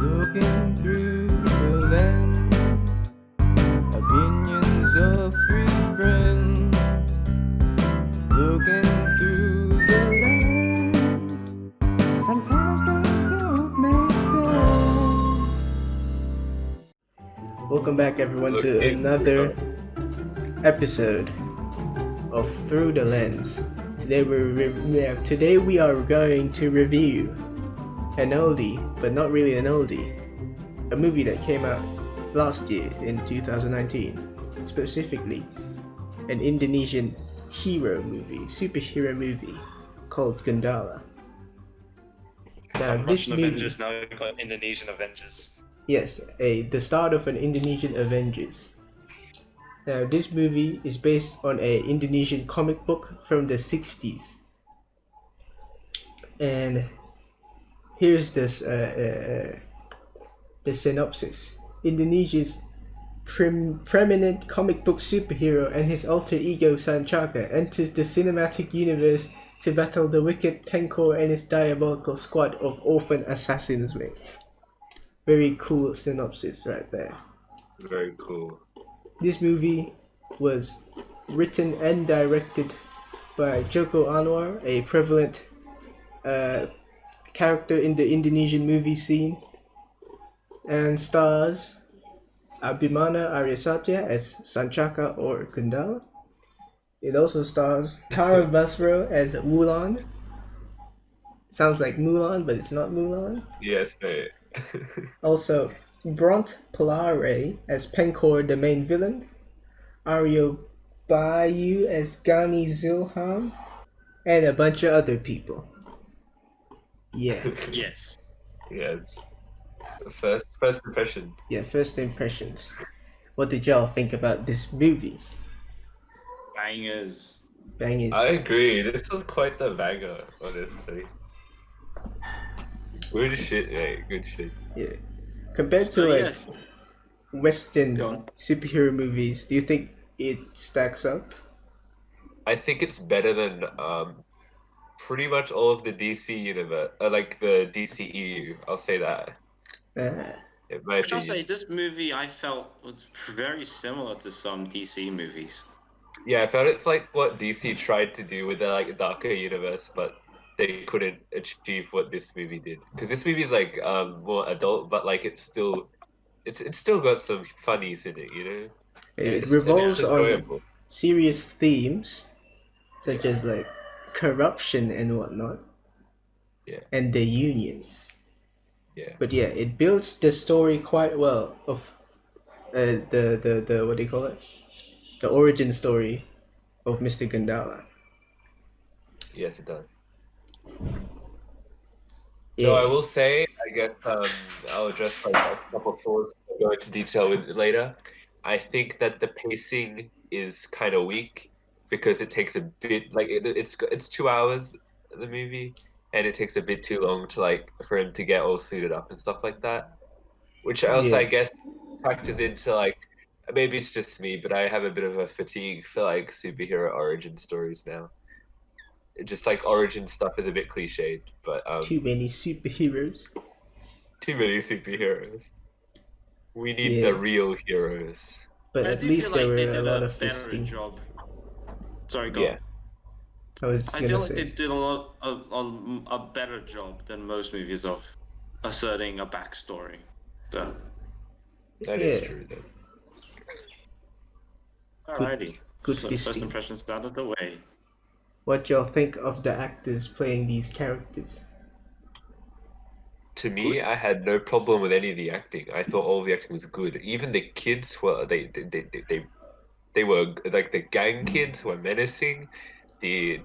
Looking through the lens, opinions of three friends. Looking through the lens, sometimes they don't make sense. Welcome back, everyone, to another episode of Through the Lens. Today we are going to review an oldie, but not really an oldie, a movie that came out last year in 2019, specifically an Indonesian superhero movie called Gundala. Now, this Russian movie, Avengers, now we've got Indonesian Avengers. yes, the start of an Indonesian Avengers. Now, this movie is based on an Indonesian comic book from the 60s. And here's the synopsis. Indonesia's preeminent comic book superhero and his alter ego Sanchaka enters the cinematic universe to battle the wicked Penkor and his diabolical squad of orphan assassins. Mate. Very cool synopsis right there. Very cool. This movie was written and directed by Joko Anwar, a prevalent character in the Indonesian movie scene, and stars Abimana Aryasatya as Sanchaka or Gundala. It also stars Tara Basro as Wulan. Sounds like Mulan, but it's not Mulan. Yes, mate. Also, Bront Palare as Penkor, the main villain. Aryo Bayu as Gani Zilham. And a bunch of other people. Yeah. Yes. Yes. First impressions. Yeah, first impressions. What did y'all think about this movie? Bangers. Bangers. I agree. This was quite the banger, honestly. Good shit, mate. Good shit. Yeah. Compared to yes. Western Go on. superhero movies, do you think it stacks up? I think it's better than pretty much all of the DC universe, like the DCEU. I'll say that. In my I'll say opinion. this movie I felt was very similar to some DC movies. Yeah, I felt it's like what DC tried to do with the like darker universe, but they couldn't achieve what this movie did. Because this movie is like more adult, but like it's still got some funnies in it, you know. It revolves it's on enjoyable. serious themes, such as like corruption and whatnot. Yeah. And the unions. Yeah. But yeah, it builds the story quite well of the what do you call it? The origin story of Mr. Gundala. Yes, it does. Yeah. No, I will say, I guess I'll address like a couple of flaws I'll go into detail with it later. I think that the pacing is kind of weak because it takes a bit like it's 2 hours the movie, and it takes a bit too long to like for him to get all suited up and stuff like that. Which else I guess factors into like maybe it's just me, but I have a bit of a fatigue for like superhero origin stories now. Just like origin stuff is a bit cliched, but too many superheroes. Too many superheroes. We need the real heroes. But I at do least feel there like were they a did lot a of better fisting. job. Sorry, go Yeah. I was just I gonna feel like say. they did a better job than most movies of asserting a backstory. So, That is true, though. alrighty. Good So fisting. first impressions out of the way. What y'all think of the actors playing these characters? To me, I had no problem with any of the acting. I thought all the acting was good. Even the kids were they were like the gang kids were menacing. The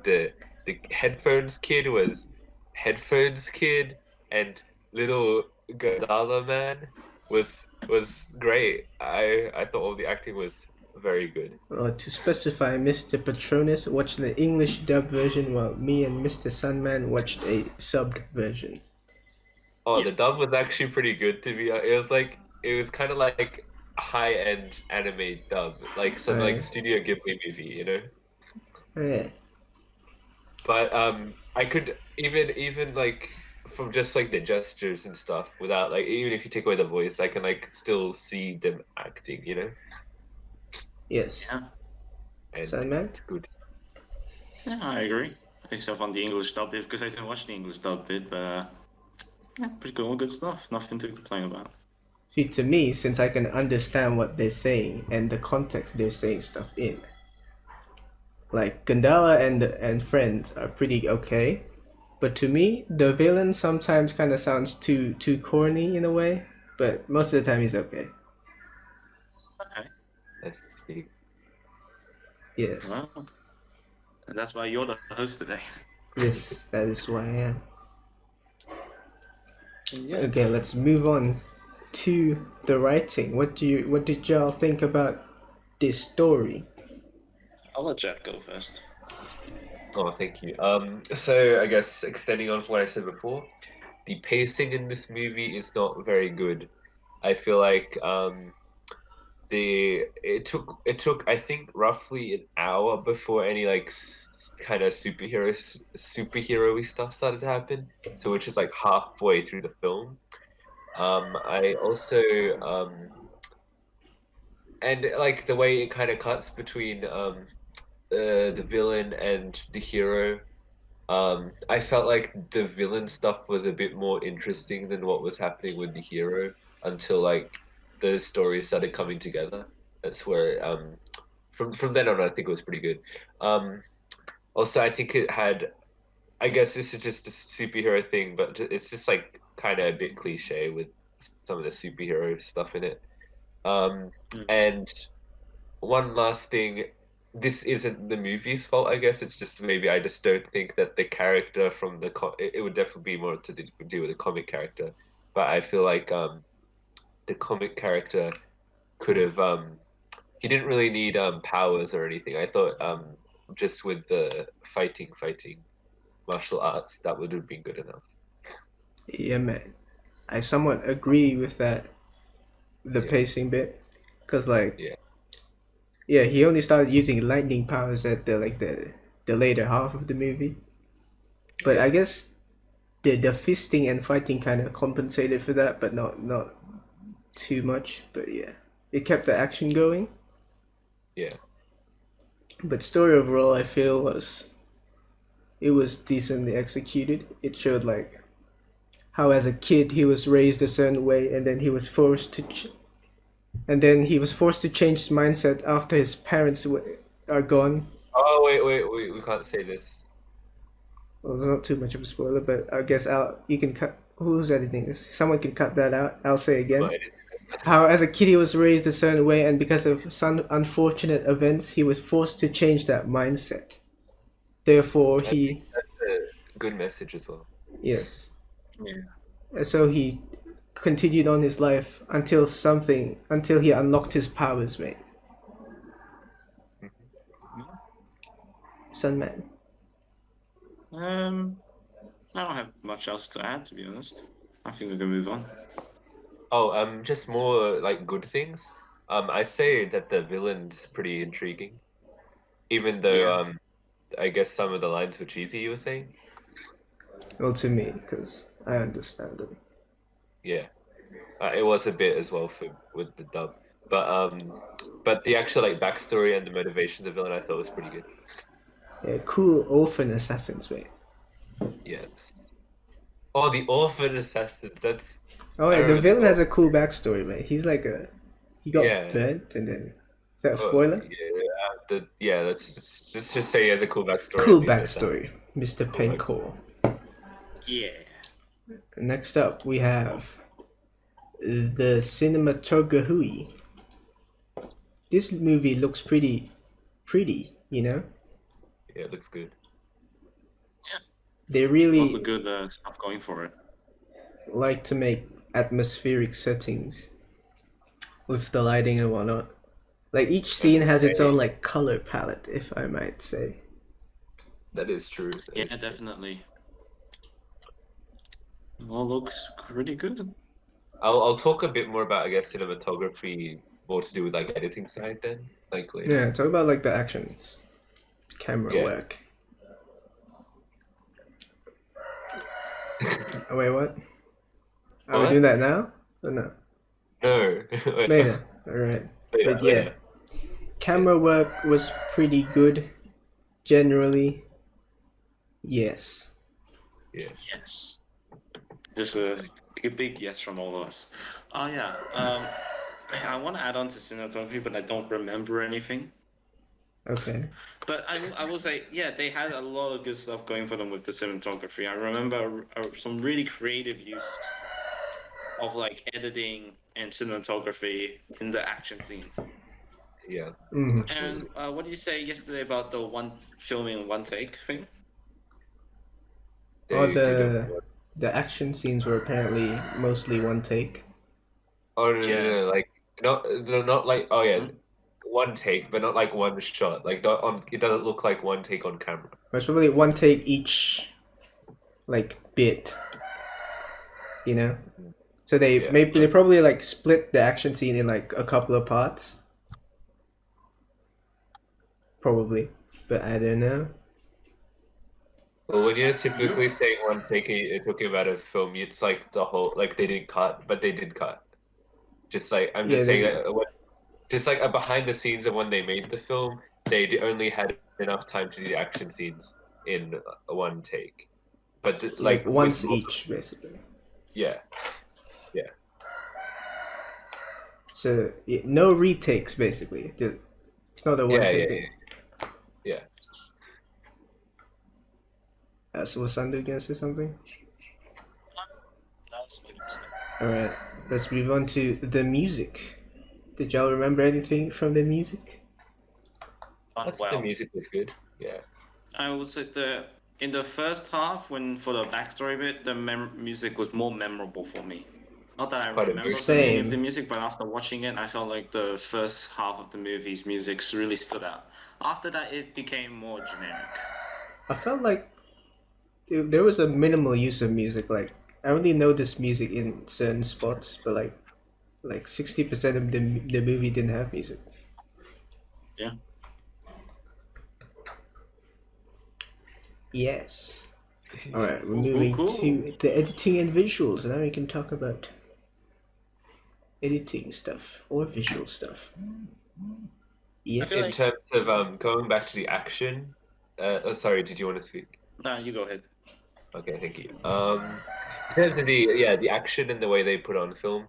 headphones kid was headphones kid, and little Gundala man was great. I thought all the acting was very good. To specify, Mr. Patronus watched the English dub version while me and Mr. Sunman watched a subbed version. Oh, the dub was actually pretty good to me. It was kind of like high-end anime dub, like some like Studio Ghibli movie, you know. Yeah. But I could even like from just like the gestures and stuff, without like even if you take away the voice, I can like still see them acting, you know, Yes. Yeah, and Sandman? it's good. yeah, I agree. Except on the English dub bit, because I didn't watch the English dub bit, but yeah, pretty cool, good stuff. Nothing to complain about. See, to me, since I can understand what they're saying and the context they're saying stuff in, like Gundala and friends are pretty okay, but to me, the villain sometimes kind of sounds too corny in a way. But most of the time, he's okay. Okay. Let's see. Yeah. Well, and that's why you're the host today. Yes, that is who I am. Yeah. Okay, let's move on to the writing. What did y'all think about this story? I'll let Jack go first. Oh, thank you. So I guess extending on what I said before, the pacing in this movie is not very good. I feel like it took I think roughly an hour before any like kind of superhero-y stuff started to happen. So which is like halfway through the film. I also and like the way it kind of cuts between the villain and the hero. I felt like the villain stuff was a bit more interesting than what was happening with the hero until like the stories started coming together. That's where from then on I think it was pretty good. Um, Also, I think it had. I guess this is just a superhero thing, but it's just like kind of a bit cliche with some of the superhero stuff in it. Mm. And one last thing, this isn't the movie's fault, I guess. It's just maybe I just don't think that the character from it would definitely be more to do with the comic character, but I feel like the comic character could have he didn't really need powers or anything. I thought just with the fighting martial arts that would have been good enough. Yeah, man. I somewhat agree with that, the Yeah, pacing bit, cause like, yeah, yeah, he only started using lightning powers at the later half of the movie. But yeah, I guess the fisting and fighting kind of compensated for that, but not too much. But yeah, it kept the action going. yeah. But story overall, I feel it was decently executed. It showed like how as a kid he was raised a certain way, and then he was forced to, change his mindset after his parents are gone. Oh wait, we can't say this. Well, it's not too much of a spoiler, but I guess you can cut. Who's editing this? Someone can cut that out. I'll say No, again. it is. How as a kid he was raised a certain way, and because of some unfortunate events, he was forced to change that mindset. Therefore, I think that's a good message as well. yes, Yeah. and so he continued on his life until he unlocked his powers, mate. Sunman. I don't have much else to add, to be honest. I think we can move on. Oh, just more like good things. I say that the villain's pretty intriguing, even though Yeah. I guess some of the lines were cheesy. You were saying, Well, to me, because I understand it. yeah, it was a bit as well for with the dub, but but the actual like backstory and the motivation of the villain I thought was pretty good. Yeah, cool orphan assassins, mate. Yes. Oh, the orphan assassins. That's Oh, I yeah, the remember villain the has a cool backstory, mate. He got yeah. burnt, and then is that a Oh, spoiler? yeah. Let's just say he has a cool backstory Cool and leave it at that. backstory, Mr. Cool backstory. Pencore. Yeah. Next up, we have the cinematography. This movie looks pretty, you know? Yeah, it looks good. They Lots of really good stuff going for it. like to make atmospheric settings with the lighting and whatnot. Like each scene has its own like color palette, if I might say. That is true. That Yeah, is true. definitely. All looks pretty good. I'll talk a bit more about I guess cinematography, more to do with like editing side then, like later. Yeah, talk about like the actions, camera Yeah. work. Oh, wait, what? Are we What? doing that now? Or no? No. Later. Alright. But yeah, Later. camera work was pretty good, generally. Yes. Yeah. Yes. Just a big yes from all of us. Oh yeah. I want to add on to cinematography, but I don't remember anything. Okay. But I will say, yeah, they had a lot of good stuff going for them with the cinematography. I remember some really creative use of like editing and cinematography in the action scenes. Yeah. Mm-hmm. And Absolutely. what did you say yesterday about the one filming one take thing? Oh, They did a. the action scenes were apparently mostly one take. Oh no, Yeah. no, no, like not like oh yeah, Hmm? one take, but not like one shot. Like not on. It doesn't look like one take on camera. It's probably one take each, like, bit, you know? So Yeah. they probably like split the action scene in like a couple of parts, probably. But I don't know. Well, when you're You? typically saying one take, you're talking about a film. It's like the whole like they didn't cut, but they did cut. Just like I'm Yeah, just saying they, that just like behind the scenes of when they made the film, only had enough time to do the action scenes in one take. But like like with once multiple, each, basically. yeah, yeah, So yeah, no retakes, basically. It's not a one yeah, take yeah, thing. yeah. So was Sandu gonna say something? That's what you said. All right, let's move on to the music. Did y'all remember anything from the music? I Done think the well. music was good. Yeah, I would say in the first half, when for the backstory bit, the music was more memorable for me. Not that it's I quite remember emotional. any of the Same. music, but after watching it, I felt like the first half of the movie's music really stood out. After that, it became more generic. I felt like there was a minimal use of music. Like I only noticed music in certain spots, but like 60% of the movie didn't have music. Yeah. Yes. All right, we're Yes. Cool, cool, moving cool. to the editing and visuals. Now we can talk about editing stuff or visual stuff. I Yeah. feel In like. terms of going back to the action, sorry, did you want to speak? Nah, you go ahead. Okay, thank you. In terms of the action and the way they put on film,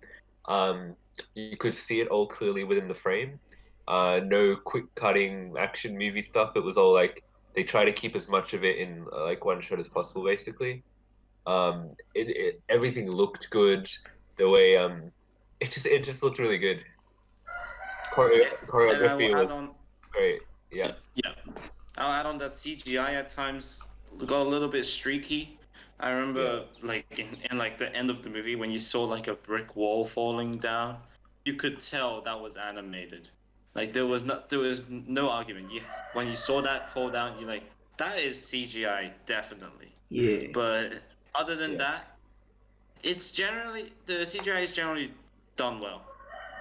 you could see it all clearly within the frame. No quick cutting action movie stuff. It was all like they try to keep as much of it in like one shot as possible, basically. Everything looked good. The way it just looked really good. Yeah, and I will Choreography was add on. great. Yeah, Yeah, I'll add on that CGI at times got a little bit streaky. I yeah, remember like in like the end of the movie when you saw like a brick wall falling down, you could tell that was animated. Like there was no argument. When you saw that fall down, you're like, that is CGI definitely. Yeah. But other than yeah. that, the CGI is generally done well,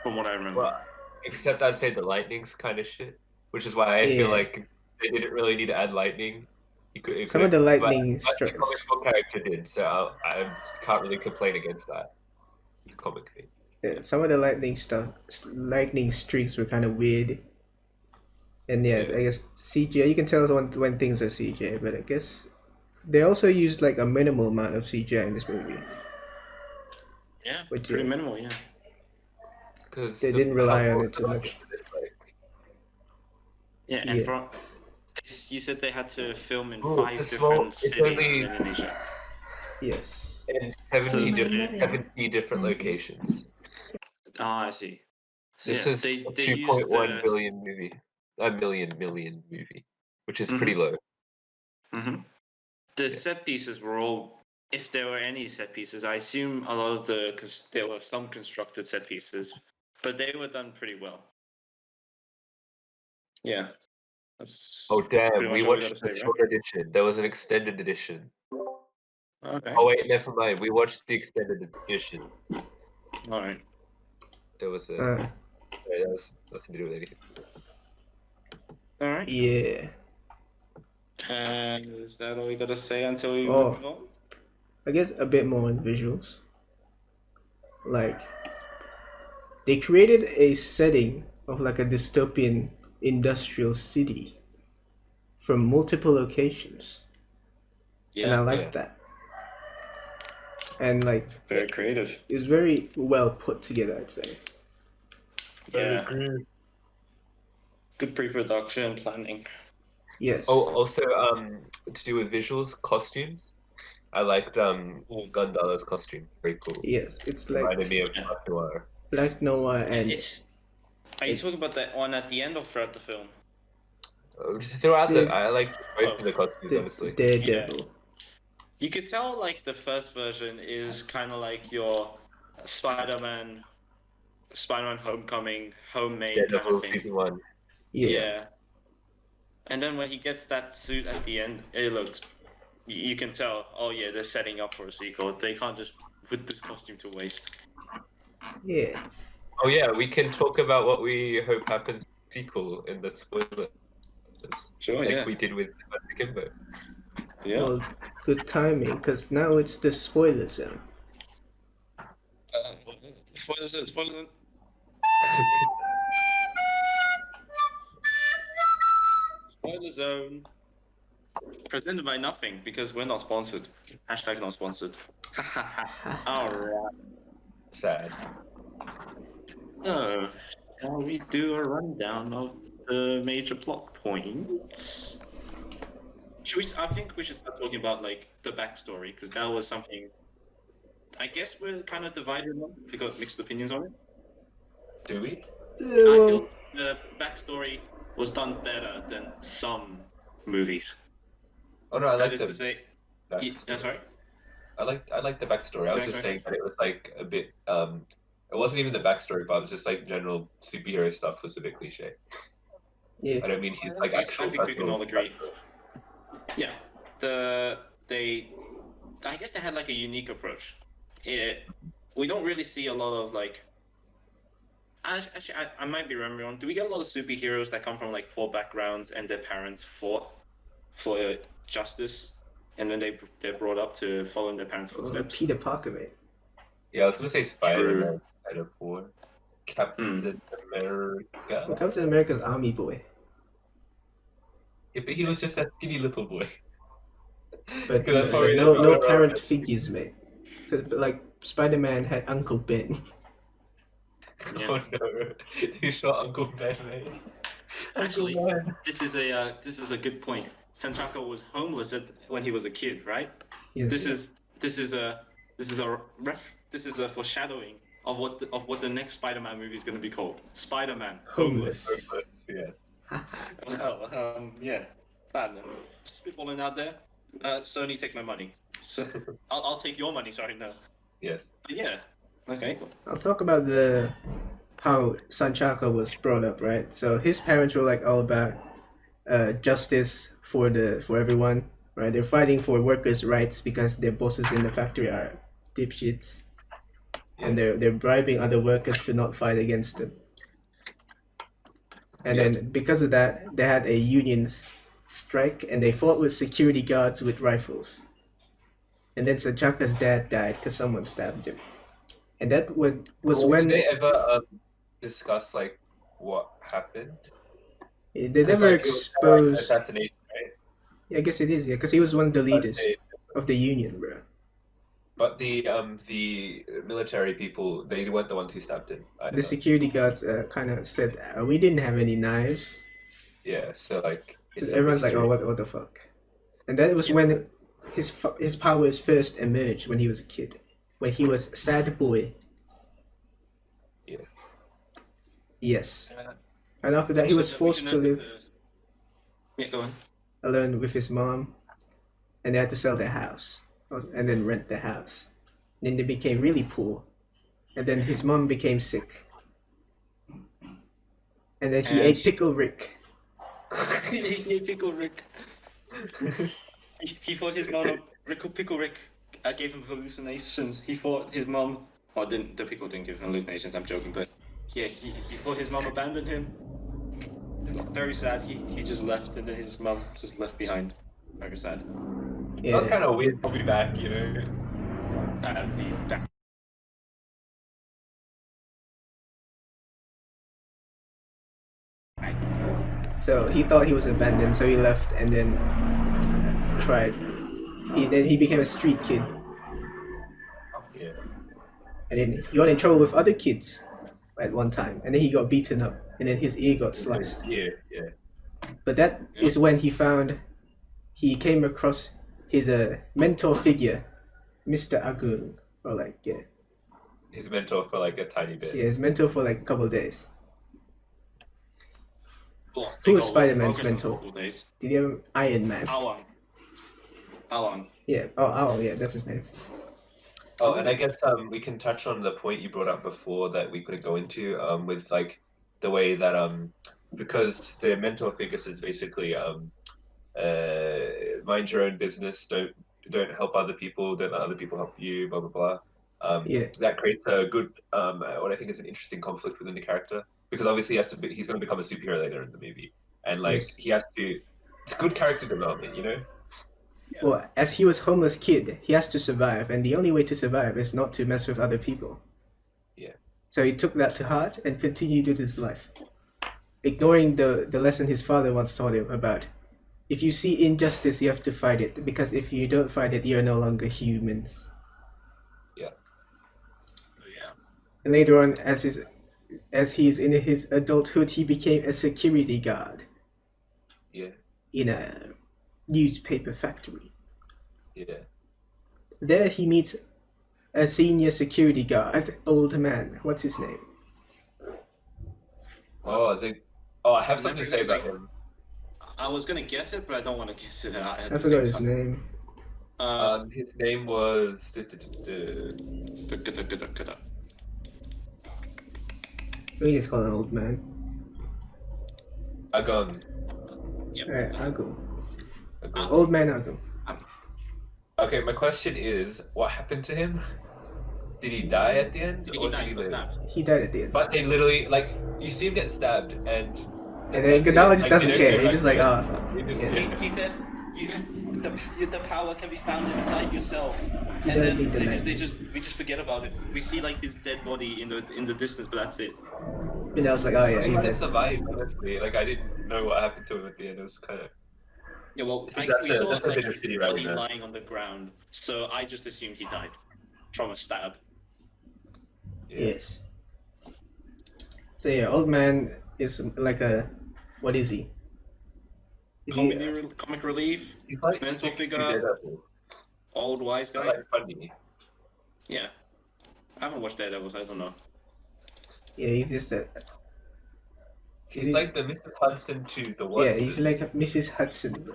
from what I remember. Well, except I'd say the lightning's kind of shit, which is why I feel Yeah. like they didn't really need to add lightning. It Some of could, the but lightning the comic strikes. book character did, so I can't really complain against that. It's a comic thing. Yeah, Yeah, some of the lightning streaks were kind of weird. And yeah, yeah, I guess CGI. You can tell when things are CGI, but I guess they also used like a minimal amount of CGI in this movie. Yeah, But pretty yeah, minimal. Yeah. because they the didn't how rely on it what's too the budget much. for this like? Yeah, and Yeah. from you said they had to film in Oh, it's a five small. different It's cities in only Indonesia. Yes. in So 70 different locations. I see. So This yeah, is a they two used point one the billion movie, a million movie, which is pretty hmm low. hmm the Yeah. set pieces were all, if there were any set pieces, I assume a lot of because there were some constructed set pieces, but they were done pretty well. Yeah, Oh that's damn, pretty we much all we got to watched the say, right? short edition. There was an extended edition. Okay, Oh wait, never mind. We watched the extended edition. all right, There was a Uh. that was nothing to do with anything. all right. Yeah. And is that all we got to say until we Oh, move on? I guess a bit more on visuals. Like they created a setting of like a dystopian industrial city from multiple locations, and I Yeah, like Yeah. that. And like very creative. it was very well put together, I'd say. Yeah, good pre-production planning. Yes. Oh, also, to do with visuals, costumes. I liked Gundala's costume. Very cool. Yes. It's Reminded like me of Yeah. Black Noir. Black Noir and It's. Are you talking about that one at the end or throughout the film? Throughout the I liked both Oh, of the costumes, honestly. Daredevil. you could tell like the first version is kind of like your Spider-Man, Spider-Man Homecoming, homemade kind Daredevil of thing. season 1. Yeah. And then when he gets that suit at the end, it looks. You can tell. Oh yeah, they're setting up for a sequel. They can't just put this costume to waste. Yeah. Oh yeah, we can talk about what we hope happens in the sequel in the spoilers. Sure, Like we did with Kimbo. Yeah. Well, good timing, because now it's the spoiler zone. Spoilers. Spoilers. Spoiler zone. Presented by nothing because we're not sponsored. Hashtag not sponsored. Alright. Sad. So, shall we do a rundown of the major plot points? I think we should start talking about like the backstory because that was something. I guess we're kind of divided on. We got mixed opinions on it. Do we? I Well, feel the backstory was done better than some movies. Oh no, I That like is the to say, backstory. sorry. I like the backstory. I was just saying that it was like a bit it wasn't even the backstory, but it was just like general superhero stuff was a bit cliche. yeah. I don't mean he's like I actual think we can all agree. backstory. Yeah, I guess they had like a unique approach. We don't really see a lot of like. Actually, I might be remembering wrong. Do we get a lot of superheroes that come from like poor backgrounds and their parents fought for justice, and then they're brought up to follow in their parents' footsteps? Peter Parker, mate. Yeah, I was gonna say Spider-Man, Spider-4, Captain Well, America. Captain America's army boy. Yeah, but he was just that skinny little boy. But, Because I thought he no was no going parent around. figures, mate. 'Cause, like Spider-Man had Uncle Ben. Yeah. Oh no, he shot Uncle Ben, mate. Actually, Uncle Ben. this is a good point. Sanchaka was homeless when he was a kid, right? Yes. This is a foreshadowing of what the next Spider-Man movie is going to be called. Spider-Man Homeless. Homeless. Yes. Well, yeah. Bad. Spitballing out there. Sony, take my money. So I'll take your money. Sorry, no. Yes. But yeah. Okay. I'll talk about how Sanchaka was brought up, right? So his parents were like all about justice for everyone, right? They're fighting for workers' rights because their bosses in the factory are dipshits, and they're bribing other workers to not fight against them. And then because of that, they had a union strike, and they fought with security guards with rifles. And then Sanchaka's dad died because someone stabbed him. And that was when Did they ever discuss like what happened? they 'Cause, never like, it was kinda like exposed. assassination, right? Yeah, I guess it is. Yeah, because he was one of the leaders of the union, bro. But the military people, they weren't the ones who stabbed him. The security guards kind of said we didn't have any knives. Yeah, so like it's So a everyone's like, mystery. oh, what the fuck? And that was when his powers first emerged when he was a kid, when he was sad boy. Yeah. Yes. And after that, he was forced to live Yeah, go on. alone with his mom, and they had to sell their house, and then rent the house. Then they became really poor, and then his mom became sick, and then he ate Pickle Rick. He Pickle Rick. He thought his mom, Pickle Rick, gave him hallucinations. He thought his mom, or didn't the pickle didn't give him hallucinations? I'm joking, but yeah, he thought his mom abandoned him. Very sad. He just left, and then his mom just left behind. Very sad. Yeah. That was kind of weird. I'll be back, you know. So he thought he was abandoned, so he left and then tried. Then he became a street kid, Yeah. and then he got in trouble with other kids at one time, and then he got beaten up, and then his ear got sliced. Yeah. Yeah. But that is when he came across his mentor figure, Mr. Agun, or like His mentor for like a tiny bit. his mentor for like a couple of days. Well, Who they was got Spider-Man's progress in a mentor? couple days. Did he have Iron Man? Alan. Yeah. Oh, yeah, that's his name. Oh, and I guess we can touch on the point you brought up before that we couldn't go into with like the way that because the mentor figures is basically mind your own business, don't help other people, don't let other people help you, blah blah blah. Yeah. That creates a good what I think is an interesting conflict within the character because obviously he's going to become a superhero later in the movie, and like Yes. he has to. It's good character development, you know. Well, as he was homeless kid, he has to survive, and the only way to survive is not to mess with other people. Yeah. So he took that to heart and continued with his life, ignoring the lesson his father once taught him about if you see injustice, you have to fight it, because if you don't fight it, you're no longer humans. Yeah. And later on, as he's in his adulthood, he became a security guard. Yeah. In a newspaper factory. Yeah. There he meets a senior security guard, old man. What's his name? Oh, I have something to say about him. I was gonna guess it, but I don't want to guess it. I forgot his name. His name was. I think it's called an old man. Agon. Yep. Alright, Agu. Agon. Old man Agu. Okay, my question is, what happened to him? Did he die at the end, or did he live? He died at the end. But they literally, like, you see him get stabbed, and then Gundala just doesn't care. He's just like, ah, He said, the power can be found inside yourself. You And don't then need the light. we just forget about it. We see like his dead body in the distance, but that's it. And I was like, oh yeah, he he's might have dead. survived, honestly. Like, I didn't know what happened to him at the end. It was kind of. Yeah, well, I think we saw that's a like bit of his shitty body writing there. lying on the ground, so I just assumed he died from a stab. Yeah. Yes. So yeah, old man is like a, what is he? Is he? Comic relief, He's like mental stick to figure, Daredevil. old wise guy. Like funny. Yeah, I haven't watched Daredevil, so I don't know. Yeah, he's just a. He's like the Mrs. Hudson to the Watson. Yeah, he's like Mrs. Hudson.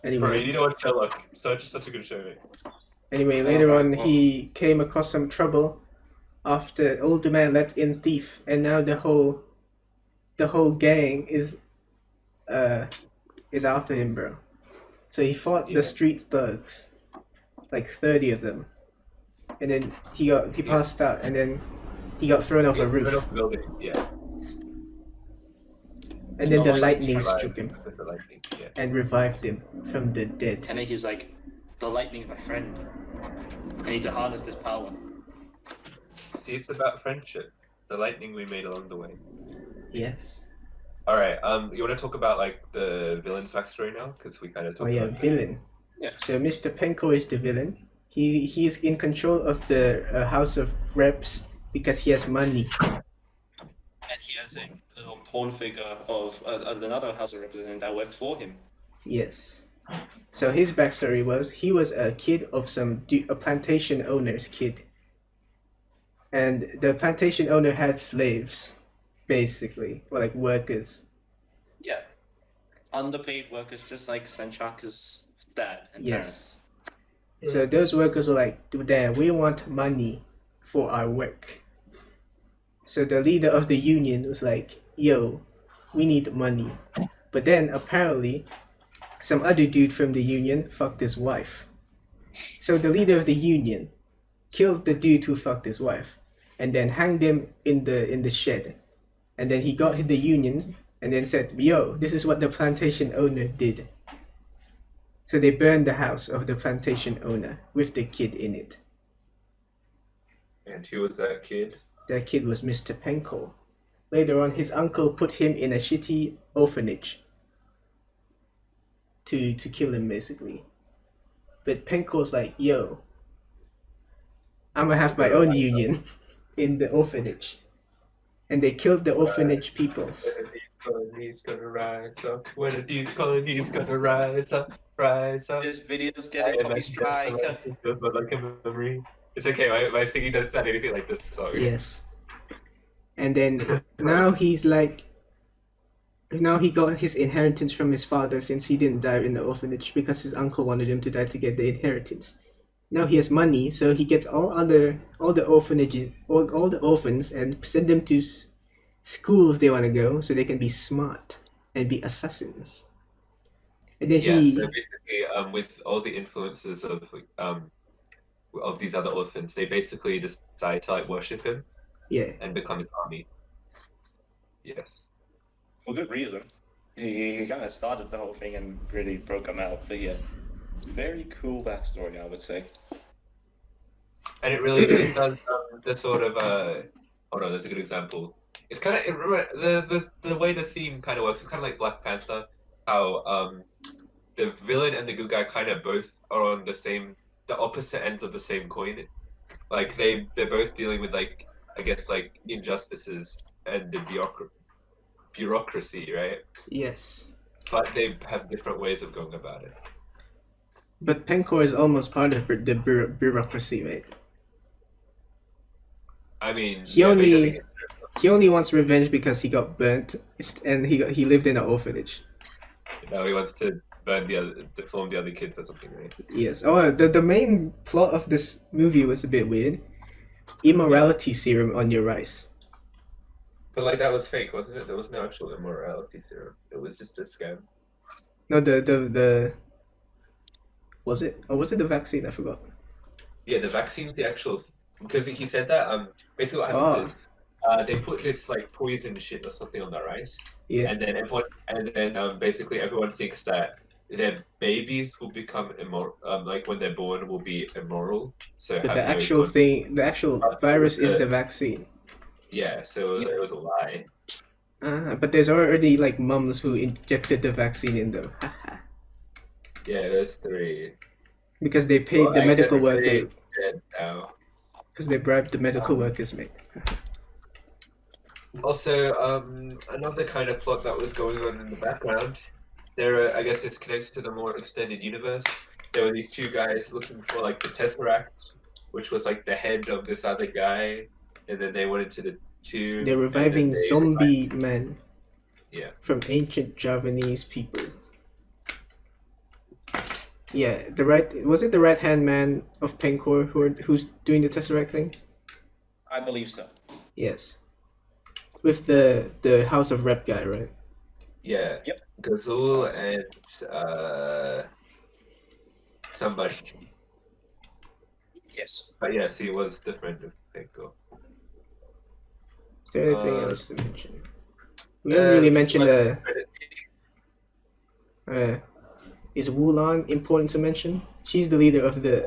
Anyway. Bro, you need to watch Sherlock. Such a good show, mate. Anyway, later on, he came across some trouble after older man let in thief, and now the whole gang is after him, bro. So he fought the street thugs, like 30 of them, and then he passed out, and then he got thrown off a roof, Thrown off the building. Yeah. and then the lightning Survived struck him because the lightning. Yeah. and revived him from the dead. And then he's like, the lightning, my friend. I need to harness this power. See, it's about friendship. The lightning we made along the way. Yes. All right. You want to talk about like the villain's backstory now, because we kind of talked. Oh yeah, about villain. Yeah. So Mr. Penko is the villain. He's in control of the House of Reps because he has money. And he has a little pawn figure of another House of Representatives that works for him. Yes. So his backstory was he was a kid of a plantation owner's kid. And the plantation owner had slaves, basically, or like workers. Yeah. Underpaid workers, just like Senchaka's dad and parents. So those workers were like, Dad, we want money for our work. So the leader of the union was like, yo, we need money. But then apparently, some other dude from the union fucked his wife. So the leader of the union killed the dude who fucked his wife, and then hanged him in the shed. And then he got the union and then said, yo, this is what the plantation owner did. So they burned the house of the plantation owner with the kid in it. And who was that kid? That kid was Mr. Penko. Later on, his uncle put him in a shitty orphanage to kill him, basically. But Penko's like, yo, I'm gonna have my own union in the orphanage. And they killed the orphanage peoples. When these colonies gonna rise up? When these colonies gonna rise up? Rise up. This video's getting copy strike. Feels like a memory. It's okay. My singing doesn't sound anything like this song. Yes. And then now he's like, now he got his inheritance from his father since he didn't die in the orphanage because his uncle wanted him to die to get the inheritance. Now he has money, so he gets all the orphanages, all the orphans, and send them to schools they want to go, so they can be smart and be assassins. And then so basically, with all the influences of these other orphans, they basically decide to like worship him, and become his army. Yes. For good reason. He kind of started the whole thing and really broke him out. But yeah, very cool backstory, I would say. And it does the sort of hold on, there's a good example. It's kind of the way the theme kind of works. It's kind of like Black Panther, how the villain and the good guy kind of both are on the opposite ends of the same coin. Like they're both dealing with like, I guess, like injustices and the bureaucracy, right? Yes. But they have different ways of going about it. But Pencor is almost part of the bureaucracy, right? I mean, he only wants revenge because he got burnt and he lived in an orphanage. No, he wants to form the other kids or something, right? Yes. Oh, the main plot of this movie was a bit weird. Immorality serum on your rice. But like that was fake, wasn't it? There was no actual immorality serum. It was just a scam. No, the was it? Or was it the vaccine? I forgot. Yeah, the vaccine's the actual because he said that basically what happens is they put this like poison shit or something on the rice. Yeah. And then basically everyone thinks that their babies will become immoral, like when they're born will be immoral. So but the actual virus is the vaccine. Yeah, so it was a lie. But there's already like mums who injected the vaccine in them. Yeah, there's 3. Because they paid the medical worker. Dead now. Because they bribed the medical workers, mate. Also, another kind of plot that was going on in the background. I guess it's connected to the more extended universe. There were these 2 guys looking for like the Tesseract, which was like the head of this other guy, and then they went into the tomb. They're reviving zombie men. Yeah. From ancient Javanese people. Yeah, was it the right hand man of Pencor who's doing the Tesseract thing? I believe so. Yes. With the House of Rep guy, right? Yeah. Yep. Gazul and somebody. Yes. But yes, he was the friend of Penko. Is there anything else to mention? We didn't really mention is Wulan important to mention? She's the leader of the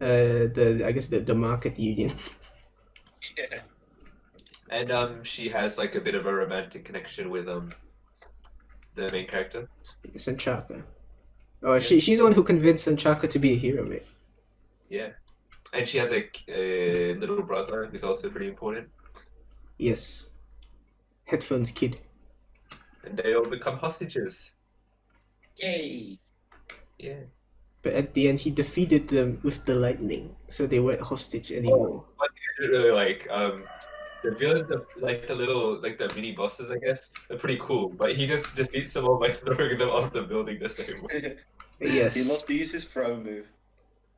I guess the market union. Yeah. And she has like a bit of a romantic connection with the main character. Sanchaka. Oh, she's the one who convinced Sanchaka to be a hero, mate. Yeah. And she has a little brother who's also pretty important. Yes. Headphones kid. And they all become hostages. Yay! Yeah. But at the end, he defeated them with the lightning, so they weren't hostage anymore. I really like the villains are like the mini bosses, I guess. They're pretty cool, but he just defeats them all by throwing them off the building the same way. Yes. He loves to use his throw move.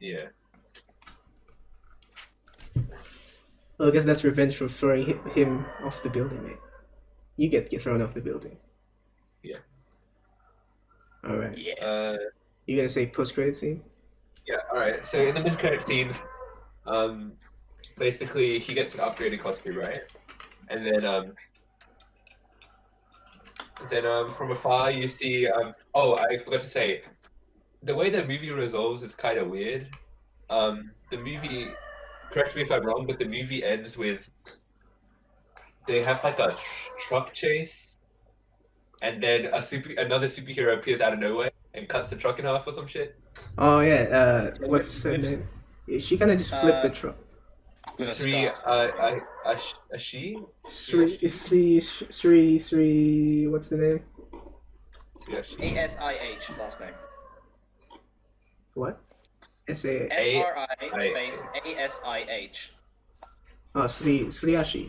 Yeah. Well, I guess that's revenge for throwing him off the building, mate. You get thrown off the building. Yeah. Alright. Yes. You gonna say post-credit scene? Yeah, alright. So in the mid-credit scene, basically he gets an upgraded costume, right? And then from afar you see I forgot to say, the way the movie resolves is kind of weird. The movie, correct me if I'm wrong, but the movie ends with they have like a truck chase, and then another superhero appears out of nowhere and cuts the truck in half or some shit. Oh yeah. What's her name? Yeah, she kind of just flipped the truck. With a Sri, scarf. Ashi? Sri. What's the name? Sri Ashi. ASIH last name. What? S-A... SRI space ASIH. Oh, Sriashi.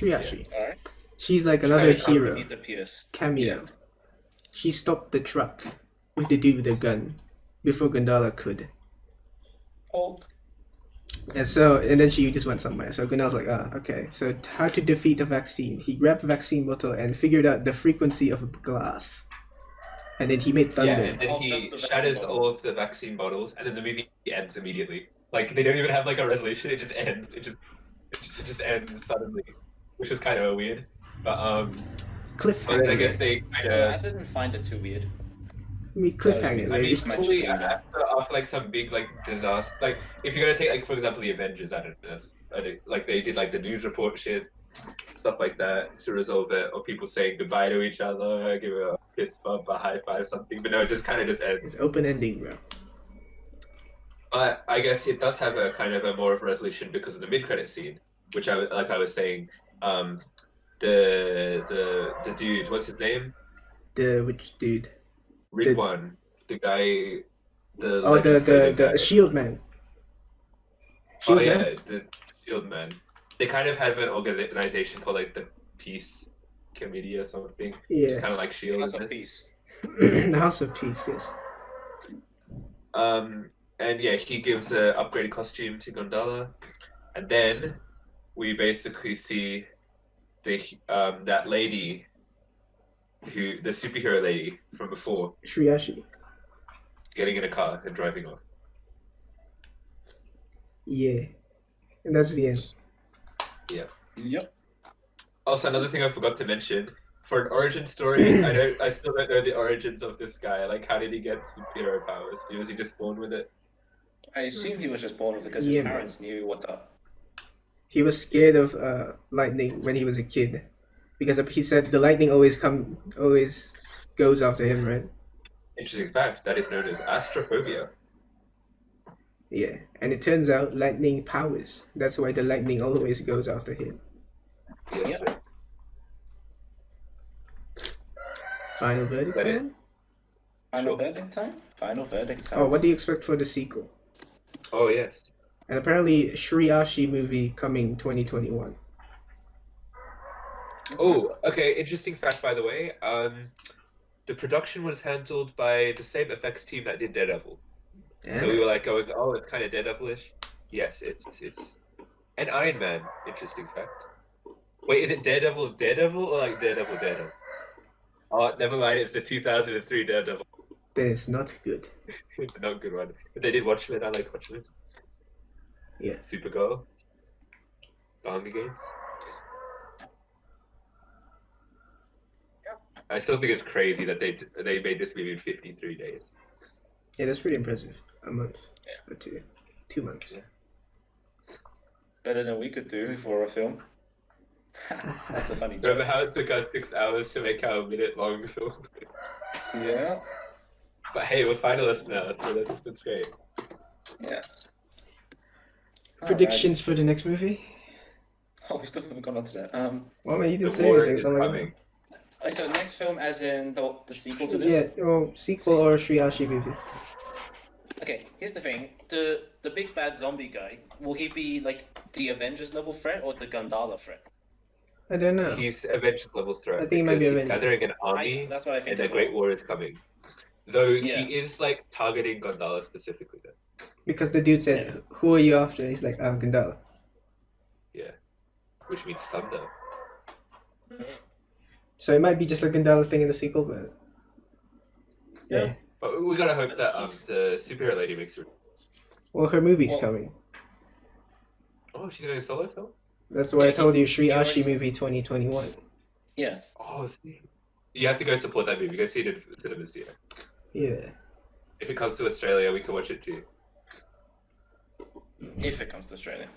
Yeah. Alright. She's like another hero. It appears. Cameo. Yeah. She stopped the truck with the dude with the gun before Gundala could. Oh. And then she just went somewhere. So Gundala's like, okay. So how to defeat a vaccine? He grabbed a vaccine bottle and figured out the frequency of a glass. And then he made thunder. Yeah, and then he shatters all of the vaccine bottles, and then the movie ends immediately. Like they don't even have like a resolution; it just ends. It just ends suddenly, which is kind of weird. But cliffhanger. I guess they kind of. I didn't find it too weird. I mean, cliffhanger. I mean, probably after like some big like disaster, like if you're gonna take like for example the Avengers, I don't know, like they did like the news report shit, stuff like that to resolve it, or people saying goodbye to each other, give a fist bump, a high five, something. But no, it just kind of just ends. It's open ending, bro. But I guess it does have a kind of a more of a resolution because of the mid-credit scene, which I was saying, the dude, what's his name? Which dude? Ridwan, the guy, the Shield Man. Shield Man? The Shield Man. They kind of have an organization called like the Peace Committee or something. Yeah. It's kind of like Shield. House of Peace. The House of Peace, yes. And yeah, he gives an upgraded costume to Gundala, and then we basically see that lady, the superhero lady from before, Sriashi, getting in a car and driving off. Yeah, and that's the end. Yeah. Yep. Also, another thing I forgot to mention. For an origin story, I still don't know the origins of this guy. Like, how did he get superhero powers? Was he just born with it? I assume he was just born with it because his parents knew what the... He was scared of lightning when he was a kid, because he said the lightning always goes after him, right? Interesting fact. That is known as astrophobia. Yeah, and it turns out lightning powers. That's why the lightning always goes after him. Yes. Yep. Final verdict time? Final verdict time? Final verdict time. Oh, what do you expect for the sequel? Oh, yes. And apparently, Sriashi movie coming 2021. Oh, okay. Interesting fact, by the way. The production was handled by the same effects team that did Daredevil. Yeah. So we were like going, oh, it's kind of Daredevil-ish. Yes, it's an Iron Man. Interesting fact. Wait, is it Daredevil or like Daredevil? Oh, never mind. It's the 2003 Daredevil. Then it's not good. Not a good one. But they did Watchmen. I like Watchmen. Yeah. Supergirl. The Hunger Games. I still think it's crazy that they made this movie in 53 days. Yeah, that's pretty impressive. A month or two. 2 months. Yeah. Better than we could do for a film. That's a funny joke. Remember how it took us 6 hours to make our minute-long film? Yeah. But hey, we're finalists now, so that's great. Yeah. Predictions for the next movie? Oh, we still haven't gone on to that. Well, man, you didn't The say war anything. is So I'm like, coming. So next film as in the sequel to this? yeah, well, sequel or Sriashi movie. Okay, here's the thing. The big bad zombie guy, will he be like the Avengers level threat or the Gundala threat? I don't know. He's Avengers level threat. I think he might be because he's Avengers. gathering an army, That's what I think. and the as Great well. War is coming. Though Yeah. he is like targeting Gundala specifically, though. Because the dude said, "Who are you after?" He's like, "I'm Gundala." Yeah, which means thunder. So it might be just a Gundala thing in the sequel, but yeah. But we gotta hope that the superhero lady makes it. Well, her movie's coming. Oh, she's in a solo film. That's why I told you Sriashi movie 2021. Yeah. Oh, see. You have to go support that movie. Go see it in cinemas, yeah. Yeah. If it comes to Australia, we can watch it too. If it comes to Australia.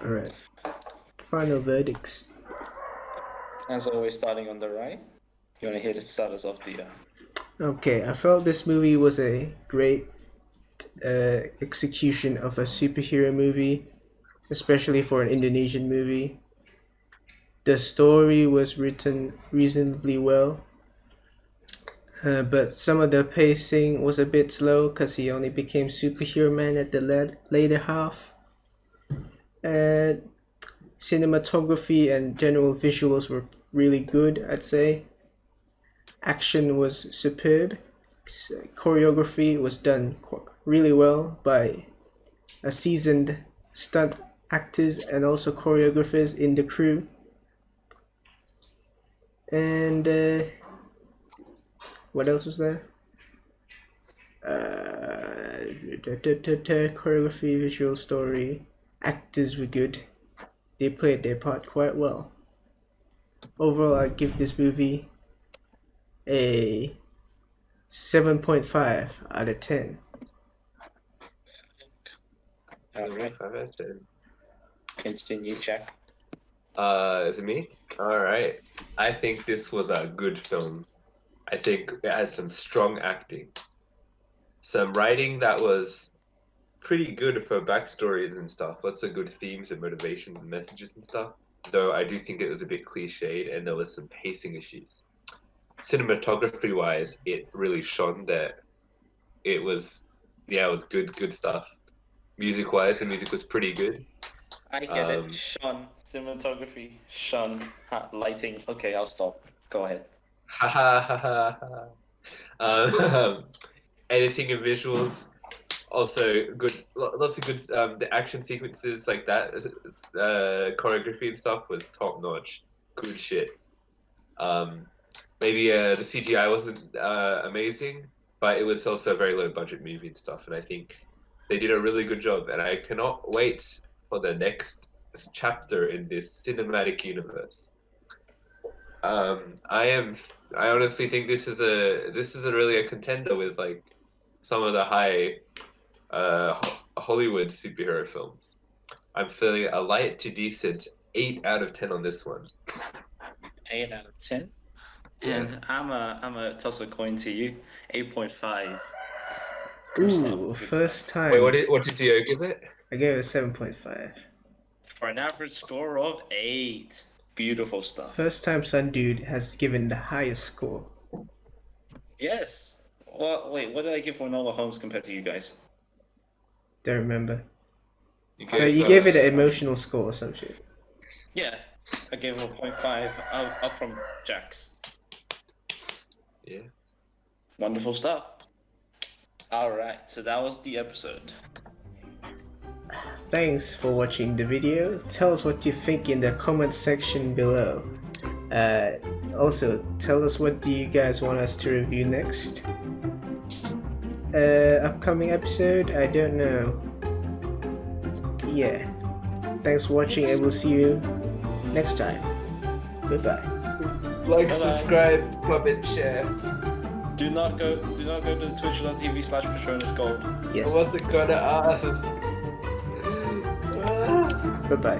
Alright. Final verdicts. As always, starting on the right. You want to hit it, start us off the. Okay, I felt this movie was a great execution of a superhero movie, especially for an Indonesian movie. The story was written reasonably well, but some of the pacing was a bit slow because he only became superhero man at the later half. Cinematography and general visuals were really good, I'd say. Action was superb. Choreography was done really well by a seasoned stunt actors and also choreographers in the crew. And what else was there? Choreography, visual story, actors were good. They played their part quite well. Overall, I give this movie a 7.5 out of 10. Alright. 5 out of 10. Continue, Jack. Is it me? Alright. I think this was a good film. I think it has some strong acting. Some writing that was pretty good for backstories and stuff. Lots of good themes and motivations and messages and stuff. Though I do think it was a bit cliched and there was some pacing issues. Cinematography wise, it really shone there. It was good stuff. Music wise, the music was pretty good. I get it. Sean, cinematography, Sean, lighting. Okay, I'll stop. Go ahead. Ha ha ha ha. Editing and visuals, also good. Lots of good. The action sequences like that, choreography and stuff was top notch. Good shit. Maybe the CGI wasn't amazing, but it was also a very low budget movie and stuff. And I think they did a really good job. And I cannot wait for the next chapter in this cinematic universe. I honestly think this is really a contender with like some of the high Hollywood superhero films. I'm feeling a light to decent 8 out of 10 on this one. 8 out of 10. Yeah. And I'm a toss a coin to you. 8.5. Ooh, first time. Wait, what did you give it? I gave it a 7.5. For an average score of 8. Beautiful stuff. First time Sun Dude has given the highest score. Yes. Well, wait, what did I give for Enola Holmes compared to you guys? Don't remember. You You gave it an emotional score or some shit. Yeah, I gave it a 0.5 up from Jack's. Yeah. Wonderful stuff. Alright, so that was the episode. Thanks for watching the video. Tell us what you think in the comment section below. Also, tell us what do you guys want us to review next. Upcoming episode, I don't know. Yeah. Thanks for watching and we'll see you next time. Goodbye. Like, Bye-bye. subscribe, comment, share. Do not go to twitch.tv/Patronus Gold. Yes. I wasn't gonna ask. Bye-bye.